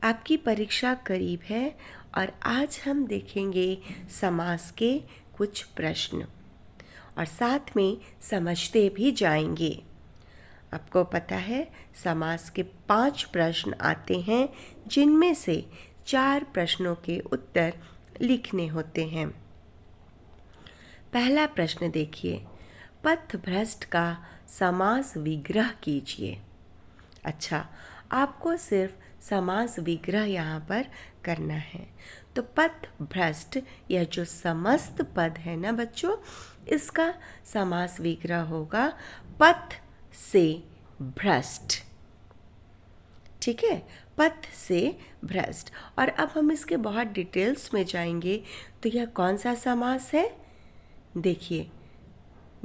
आपकी परीक्षा करीब है और आज हम देखेंगे समास के कुछ प्रश्न और साथ में समझते भी जाएंगे। आपको पता है समास के 5 प्रश्न आते हैं, जिनमें से 4 प्रश्नों के उत्तर लिखने होते हैं। पहला प्रश्न देखिए, पथभ्रष्ट का समास विग्रह कीजिए। अच्छा, आपको सिर्फ समास विग्रह यहाँ पर करना है। तो पथभ्रष्ट यह जो समस्त पद है ना बच्चों, इसका समास विग्रह होगा पथ से भ्रष्ट। ठीक है, पथ से भ्रष्ट। और अब हम इसके बहुत डिटेल्स में जाएंगे। तो यह कौन सा समास है? देखिए,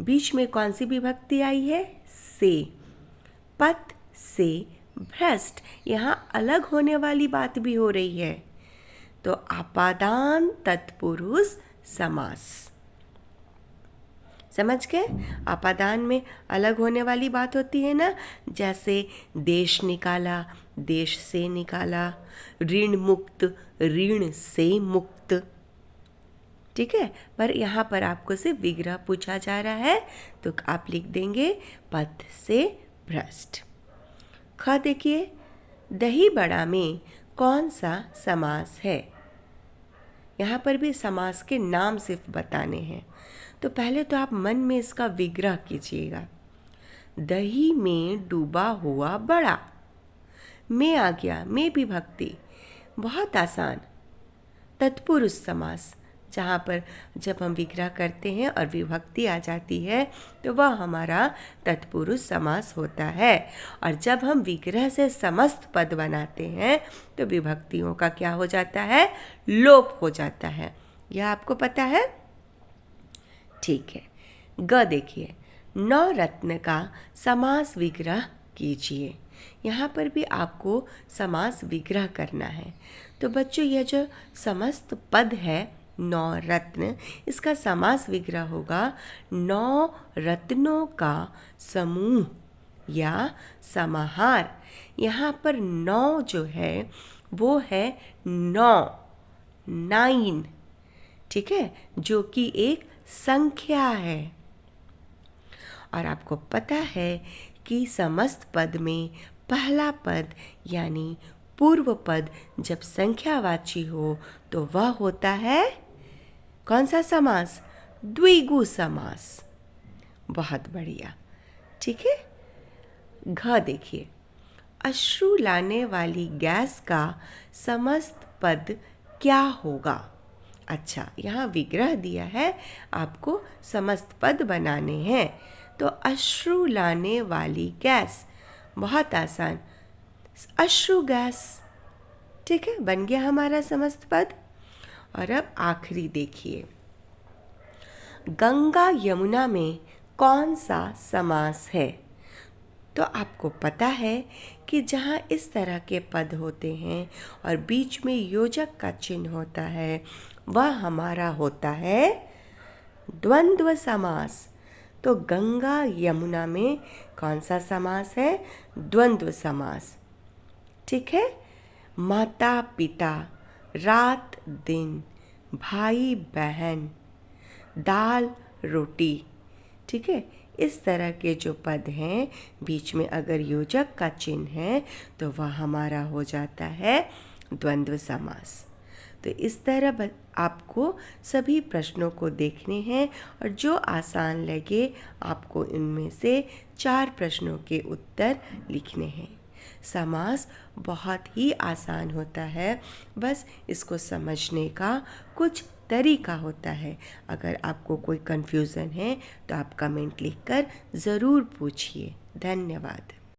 बीच में कौन सी विभक्ति आई है? से। पथ से भ्रष्ट, यहाँ अलग होने वाली बात भी हो रही है। तो आपादान तत्पुरुष समास। समझ गए? आपादान में अलग होने वाली बात होती है ना, जैसे देश निकाला, देश से निकाला, ऋण मुक्त, ऋण से मुक्त। ठीक है, पर यहाँ पर आपको सिर्फ विग्रह पूछा जा रहा है, तो आप लिख देंगे पथ से भ्रष्ट। ख देखिए, दही बड़ा में कौन सा समास है? यहाँ पर भी समास के नाम सिर्फ बताने हैं। तो पहले तो आप मन में इसका विग्रह कीजिएगा। दही में डूबा हुआ बड़ा, में आ गया, में विभक्ति, बहुत आसान। तत्पुरुष समास, जहाँ पर जब हम विग्रह करते हैं और विभक्ति आ जाती है तो वह हमारा तत्पुरुष समास होता है। और जब हम विग्रह से समस्त पद बनाते हैं तो विभक्तियों का क्या हो जाता है? लोप हो जाता है। यह आपको पता है? ठीक है। ग देखिए, नवरत्न का समास विग्रह कीजिए। यहाँ पर भी आपको समास विग्रह करना है। तो बच्चों, यह जो समस्त पद है नवरत्न, इसका समास विग्रह होगा नौ रत्नों का समूह या समाहार। यहाँ पर नौ जो है वो है 9, ठीक है, जो कि एक संख्या है। और आपको पता है कि समस्त पद में पहला पद यानी पूर्व पद जब संख्यावाची हो तो वह होता है कौन सा समास? द्विगु समास। बहुत बढ़िया। ठीक है। घ देखिए, अश्रु लाने वाली गैस का समस्त पद क्या होगा? अच्छा, यहाँ विग्रह दिया है, आपको समस्त पद बनाने हैं। तो अश्रु लाने वाली गैस, बहुत आसान, अश्रु गैस। ठीक है, बन गया हमारा समस्त पद। और अब आखिरी देखिए, गंगा यमुना में कौन सा समास है? तो आपको पता है कि जहाँ इस तरह के पद होते हैं और बीच में योजक का चिन्ह होता है, वह हमारा होता है द्वंद्व समास। तो गंगा यमुना में कौन सा समास है? द्वंद्व समास। ठीक है। माता पिता, रात दिन, भाई बहन, दाल रोटी। ठीक है, इस तरह के जो पद हैं, बीच में अगर योजक का चिन्ह है तो वह हमारा हो जाता है द्वंद्व समास। तो इस तरह आपको सभी प्रश्नों को देखने हैं और जो आसान लगे आपको इनमें से 4 प्रश्नों के उत्तर लिखने हैं। समास बहुत ही आसान होता है, बस इसको समझने का कुछ तरीका होता है। अगर आपको कोई कन्फ्यूज़न है तो आप कमेंट लिखकर ज़रूर पूछिए। धन्यवाद।